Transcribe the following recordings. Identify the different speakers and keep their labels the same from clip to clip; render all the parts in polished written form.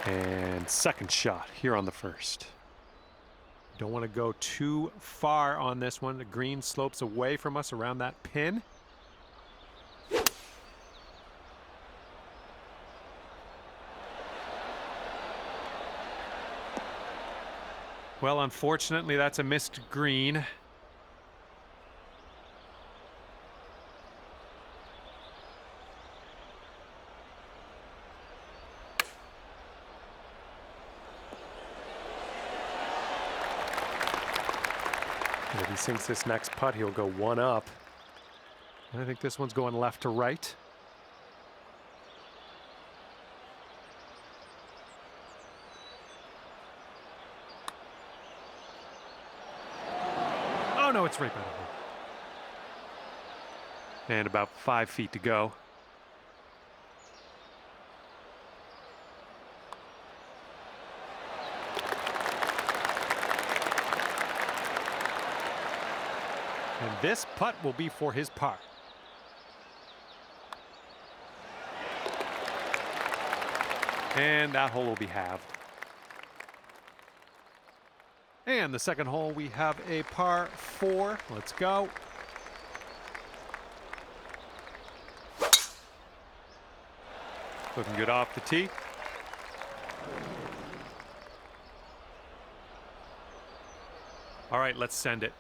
Speaker 1: And second shot here on the first. Don't want to go too far on this one. The green slopes away from us around that pin. Well, unfortunately, that's a missed green. If he sinks this next putt, he'll go one up. And I think this one's going left to right. Oh, no, it's right by the hole. And about 5 feet to go. And this putt will be for his par. And that hole will be halved. And the second hole, we have a par 4. Let's go. Looking good off the tee. All right, let's send it.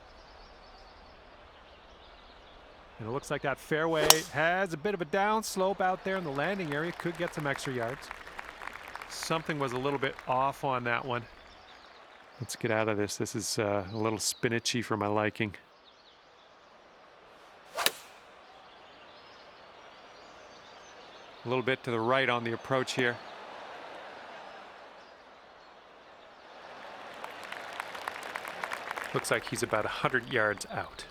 Speaker 1: And it looks like that fairway has a bit of a downslope out there in the landing area. Could get some extra yards. Something was a little bit off on that one. Let's get out of this. This is a little spinachy for my liking. A little bit to the right on the approach here. Looks like he's about 100 yards out.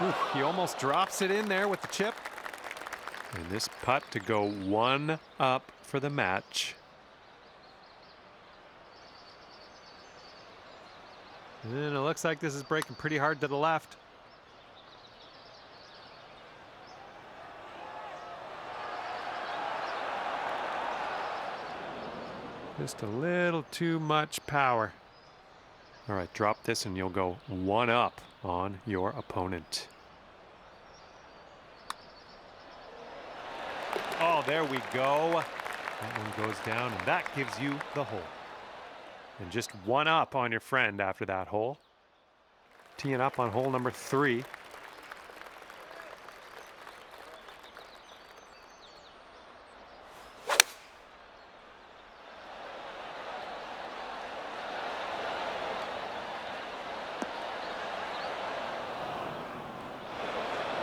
Speaker 1: Ooh, he almost drops it in there with the chip. And this putt to go one up for the match. And it looks like this is breaking pretty hard to the left. Just a little too much power. All right, drop this and you'll go one up on your opponent. Oh, there we go. That one goes down, and that gives you the hole. And just one up on your friend after that hole. Teeing up on hole number 3.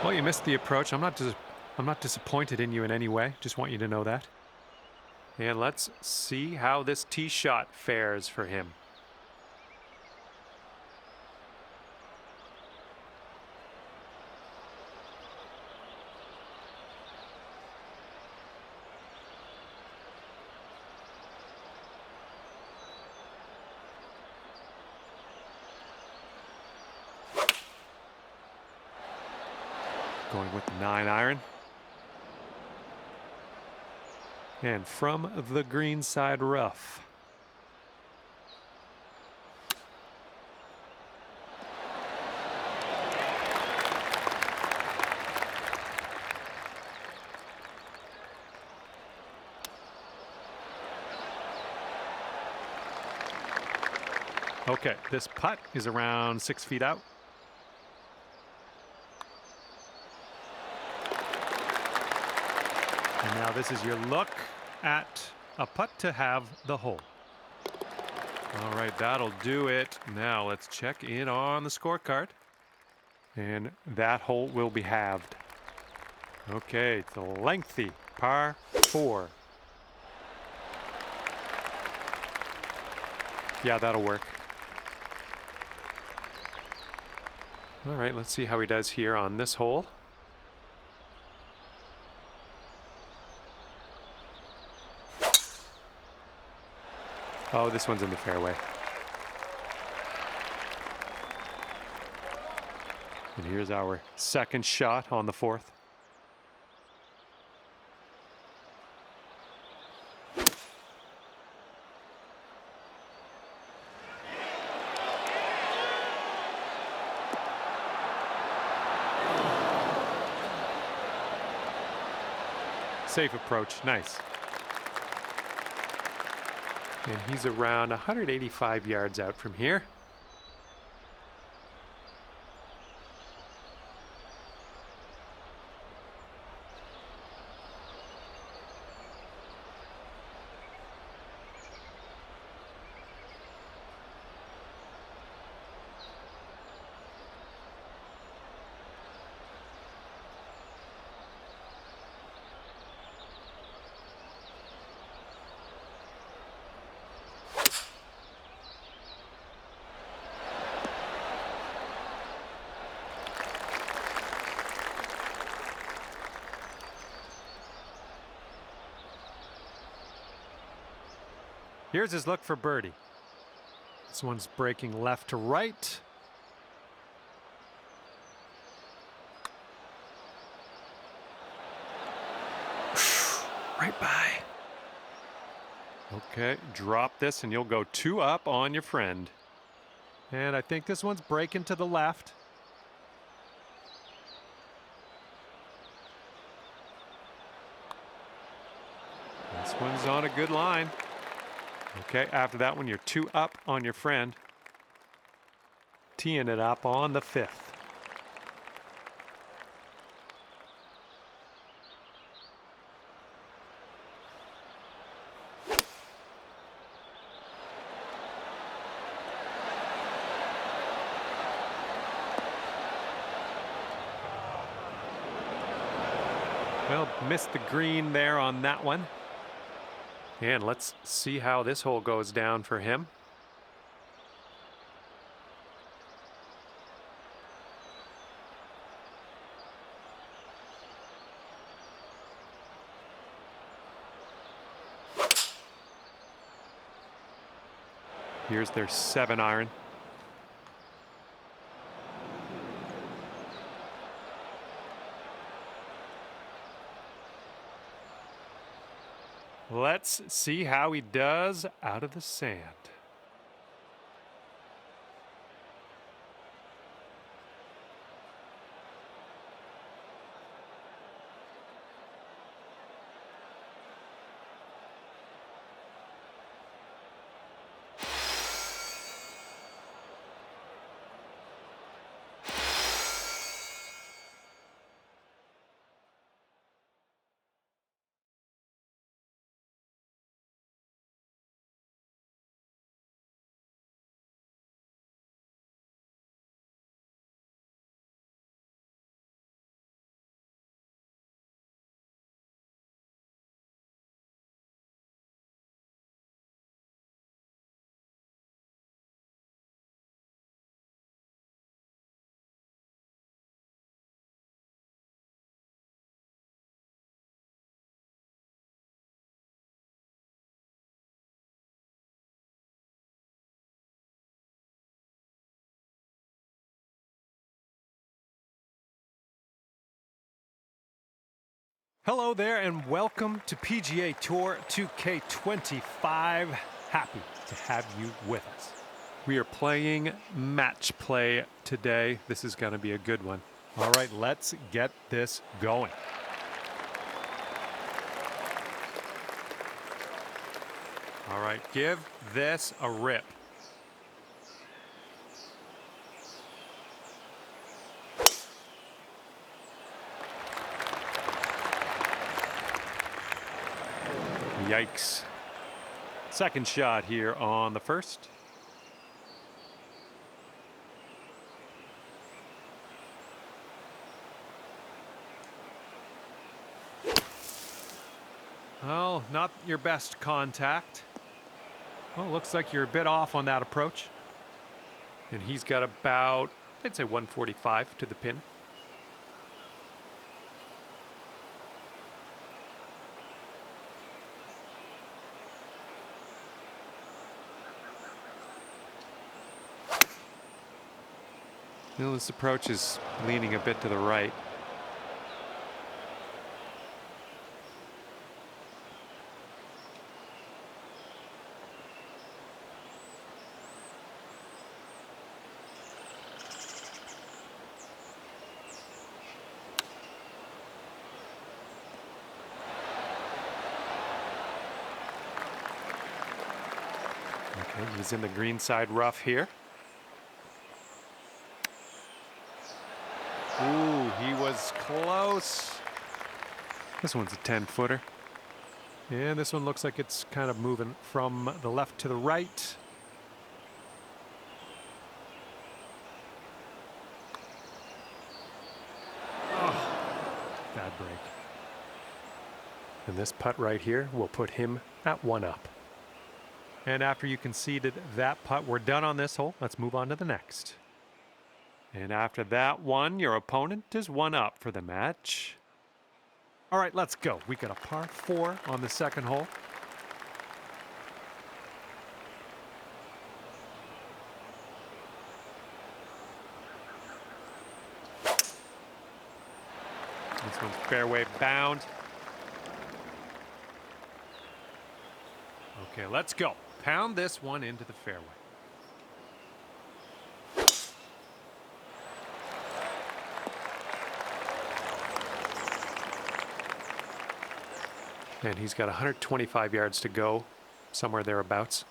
Speaker 1: Well, you missed the approach. I'm not disappointed in you in any way. Just want you to know that. And let's see how this tee shot fares for him. Going with the 9-iron. And from the green side rough. Okay, this putt is around 6 feet out. And now this is your look at a putt to have the hole. All right, that'll do it. Now let's check in on the scorecard. And that hole will be halved. Okay, it's a lengthy par 4. Yeah, that'll work. All right, let's see how he does here on this hole. Oh, this one's in the fairway. And here's our second shot on the 4th. Safe approach, nice. And he's around 185 yards out from here. Here's his look for birdie. This one's breaking left to right. Right by. Okay, drop this and you'll go 2 up on your friend. And I think this one's breaking to the left. This one's on a good line. Okay, after that one, you're 2 up on your friend. Teeing it up on the 5th. Well, missed the green there on that one. And let's see how this hole goes down for him. Here's their 7-iron. Let's see how he does out of the sand. Hello there and welcome to PGA Tour 2K25. Happy to have you with us. We are playing match play today. This is going to be a good one. All right, let's get this going. All right, give this a rip. Yikes. Second shot here on the first. Well, not your best contact. Well, looks like you're a bit off on that approach. And he's got about, I'd say 145 to the pin. Well, this approach is leaning a bit to the right. Okay, he's in the green side rough here. Ooh, he was close. This one's a 10-footer. And this one looks like it's kind of moving from the left to the right. Oh, bad break. And this putt right here will put him at 1 up. And after you conceded that putt, we're done on this hole. Let's move on to the next. And after that one, your opponent is 1 up for the match. All right, let's go. We got a par 4 on the second hole. This one's fairway bound. Okay, let's go. Pound this one into the fairway. And he's got 125 yards to go, somewhere thereabouts.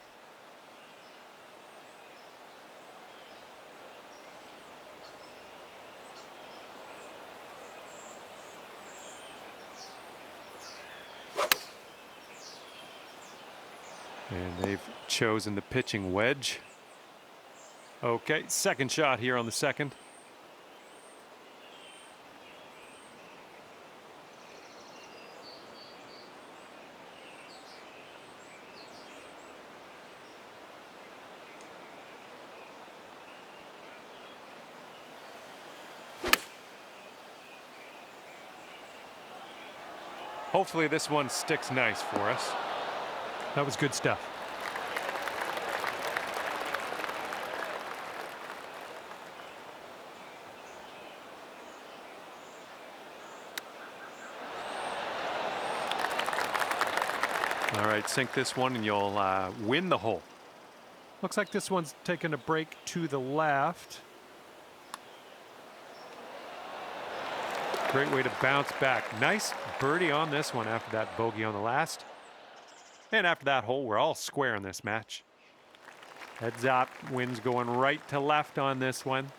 Speaker 1: And they've chosen the pitching wedge. Okay, second shot here on the second. Hopefully this one sticks nice for us. That was good stuff. All right, sink this one and you'll win the hole. Looks like this one's taking a break to the left. Great way to bounce back. Nice birdie on this one after that bogey on the last. And after that hole, we're all square in this match. Heads up, wind's going right to left on this one.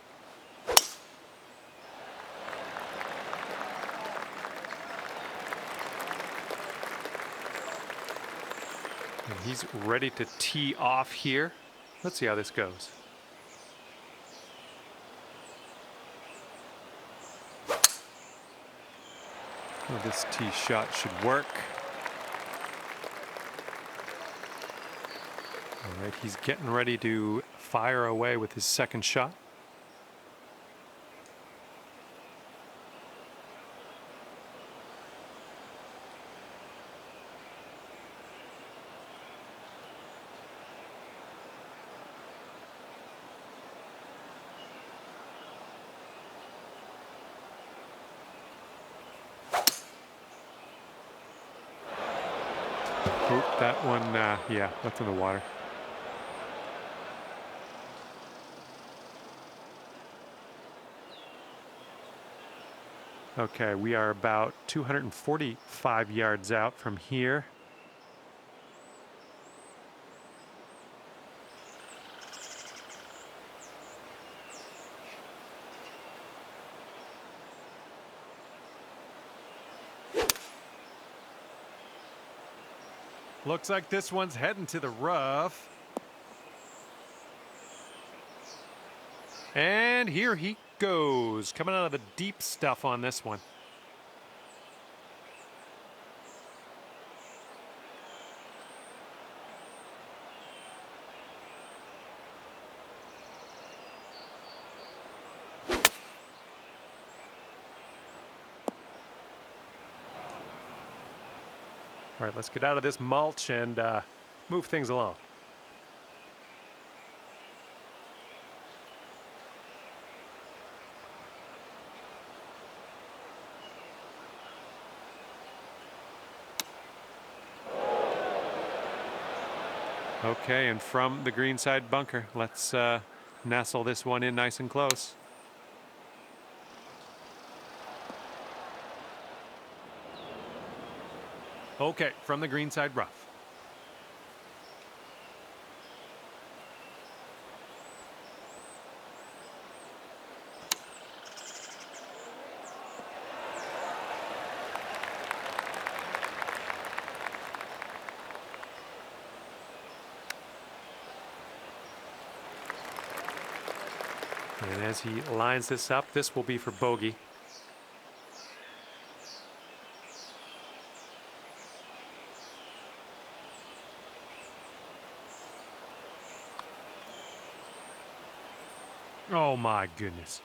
Speaker 1: And he's ready to tee off here. Let's see how this goes. Well, this tee shot should work. All right, he's getting ready to fire away with his second shot. Oop, that one, yeah, that's in the water. Okay, we are about 245 yards out from here. Looks like this one's heading to the rough. And here he goes, coming out of the deep stuff on this one. All right, let's get out of this mulch and move things along. Okay, and from the greenside bunker, let's nestle this one in nice and close. Okay, from the greenside rough. And as he lines this up, this will be for bogey. Oh my goodness.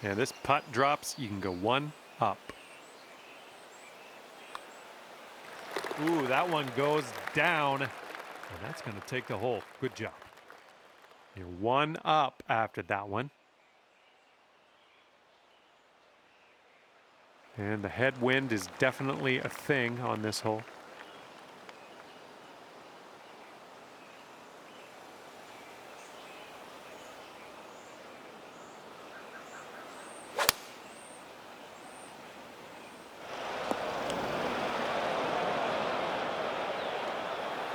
Speaker 1: And this putt drops, you can go one up. Ooh, that one goes down. And that's going to take the hole. Good job. You're one up after that one. And the headwind is definitely a thing on this hole.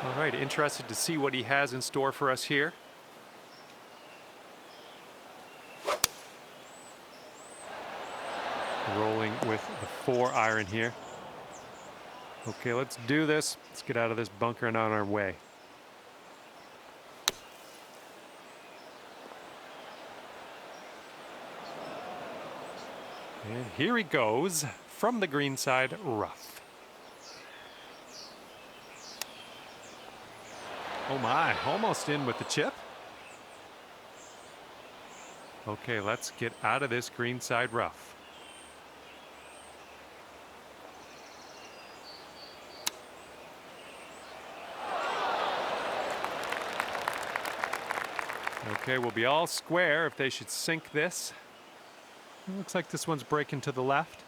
Speaker 1: All right, interested to see what he has in store for us here. Rolling with the 4-iron here. Okay, let's do this. Let's get out of this bunker and on our way. And here he goes from the greenside rough. Oh my, almost in with the chip. Okay, let's get out of this greenside rough. Okay, we'll be all square if they should sink this. It looks like this one's breaking to the left.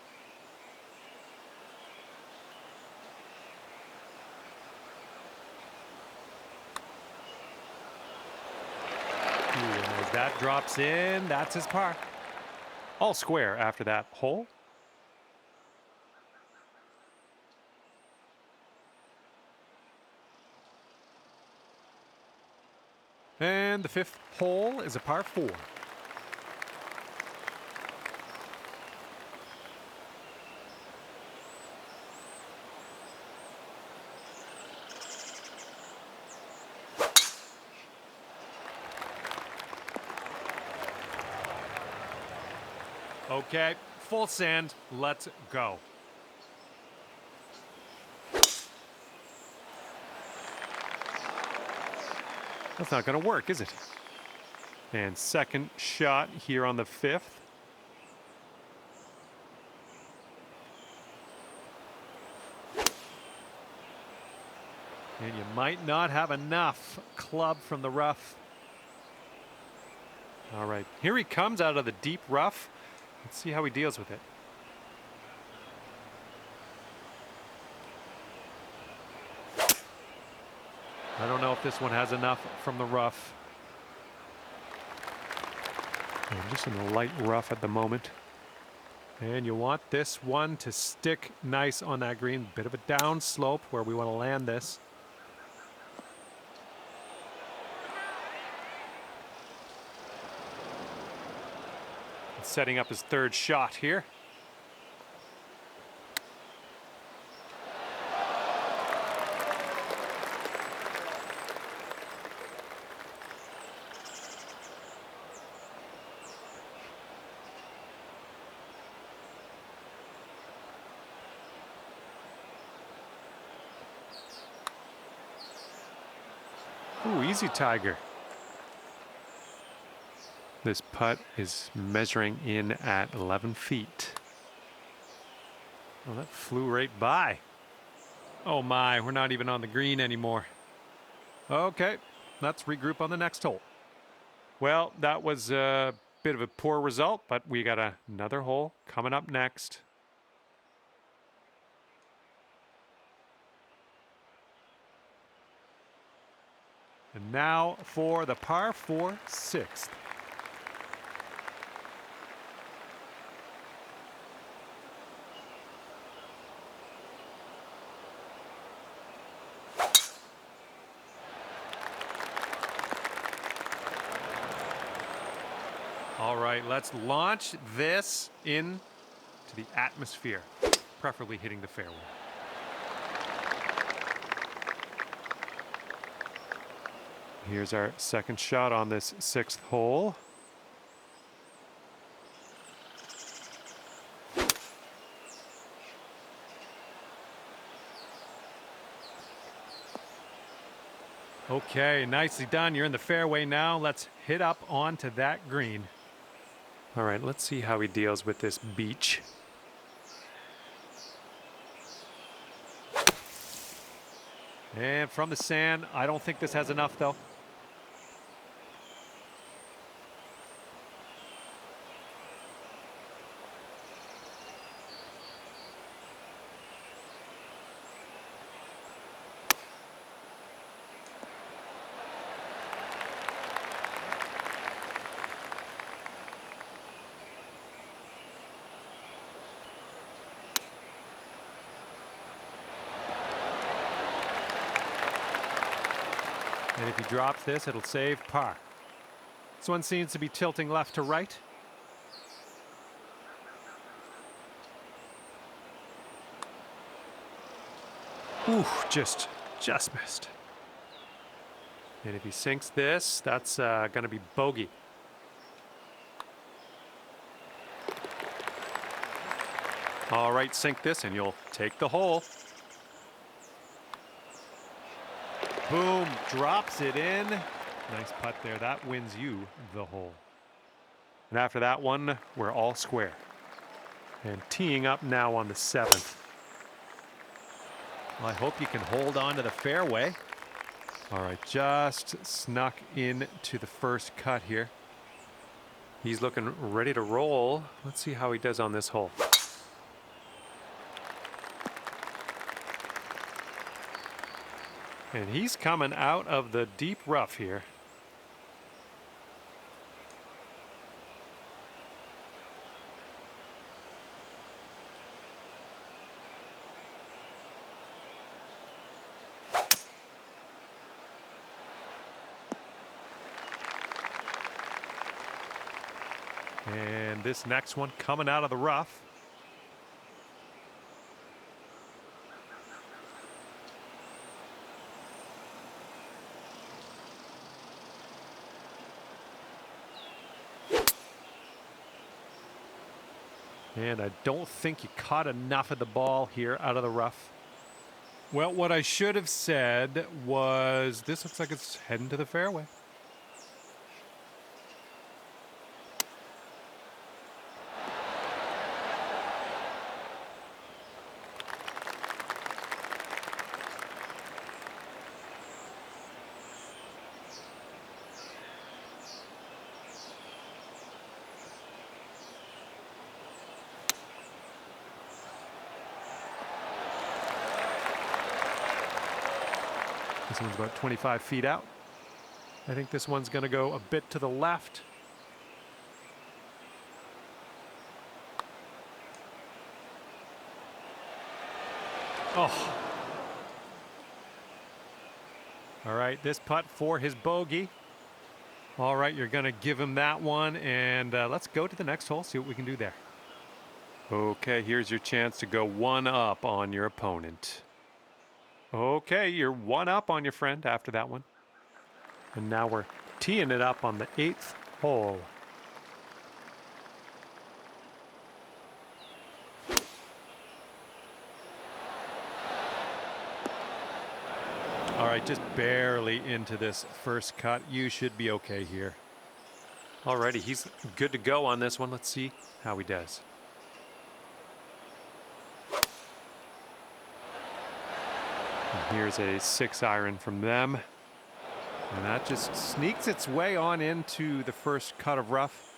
Speaker 1: And as that drops in, that's his par. All square after that hole. And the 5th hole is a par 4. Okay, full sand, let's go. That's not going to work, is it? And second shot here on the 5th. And you might not have enough club from the rough. All right, here he comes out of the deep rough. Let's see how he deals with it. I don't know if this one has enough from the rough. I'm just in the light rough at the moment. And you want this one to stick nice on that green. Bit of a down slope where we want to land this. Setting up his 3rd shot here. Ooh, easy, Tiger. This putt is measuring in at 11 feet. Well, that flew right by. Oh my, we're not even on the green anymore. Okay, let's regroup on the next hole. Well, that was a bit of a poor result, but we got another hole coming up next. And now for the par 4 sixth. All right, let's launch this into the atmosphere, preferably hitting the fairway. Here's our second shot on this sixth hole. Okay, nicely done. You're in the fairway now. Let's hit up onto that green. All right, let's see how he deals with this beach. And from the sand, I don't think this has enough though. And if he drops this, it'll save par. This one seems to be tilting left to right. Ooh, just missed. And if he sinks this, that's going to be bogey. All right, sink this and you'll take the hole. Boom, drops it in. Nice putt there. That wins you the hole. And after that one, we're all square. And teeing up now on the 7th. Well, I hope you can hold on to the fairway. All right, just snuck into the first cut here. He's looking ready to roll. Let's see how he does on this hole. And he's coming out of the deep rough here. And this next one coming out of the rough. And I don't think he caught enough of the ball here out of the rough. Well, what I should have said was this looks like it's heading to the fairway. This one's about 25 feet out. I think this one's going to go a bit to the left. Oh. All right, this putt for his bogey. All right, you're going to give him that one, and let's go to the next hole, see what we can do there. Okay, here's your chance to go one up on your opponent. Okay, you're one up on your friend after that one. And now we're teeing it up on the 8th hole. All right, just barely into this first cut. You should be okay here. Alrighty, he's good to go on this one. Let's see how he does. And here's a 6-iron from them. And that just sneaks its way on into the first cut of rough.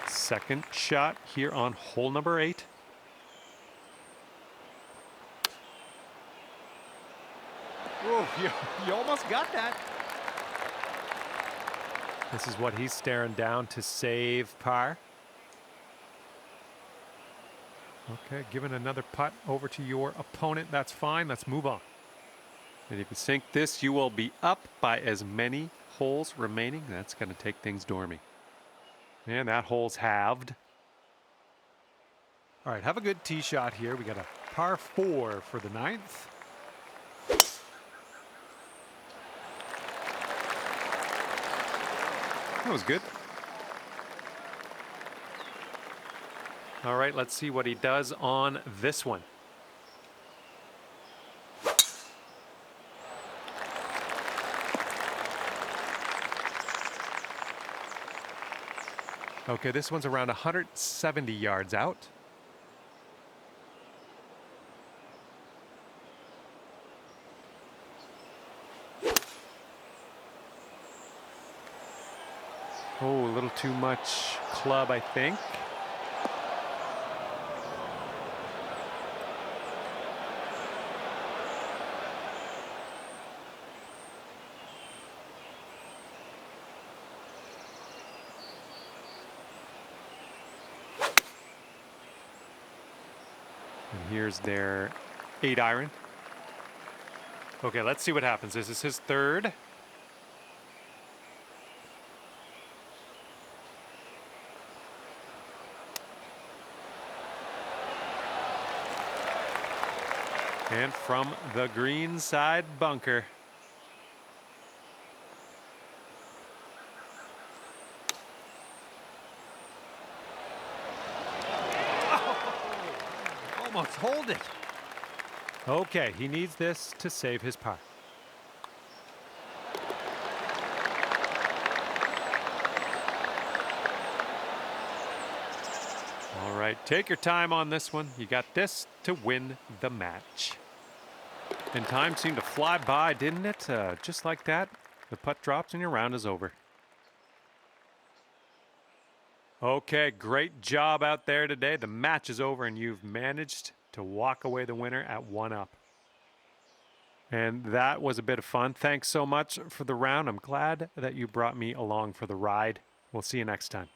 Speaker 1: Second shot here on hole number 8. Oh, you almost got that. This is what he's staring down to save par. Okay, giving another putt over to your opponent. That's fine. Let's move on. And if you sink this, you will be up by as many holes remaining. That's going to take things dormy. And that hole's halved. All right, have a good tee shot here. We got a par 4 for the 9th. That was good. All right, let's see what he does on this one. Okay, this one's around 170 yards out. Oh, a little too much club, I think. And here's their 8-iron. Okay, let's see what happens. This is his 3rd. And from the green side bunker. Almost hold it. Okay, he needs this to save his par. All right, take your time on this one. You got this to win the match. And time seemed to fly by, didn't it? Just like that, the putt drops and your round is over. Okay, great job out there today. The match is over and you've managed to walk away the winner at 1 up. And that was a bit of fun. Thanks so much for the round. I'm glad that you brought me along for the ride. We'll see you next time.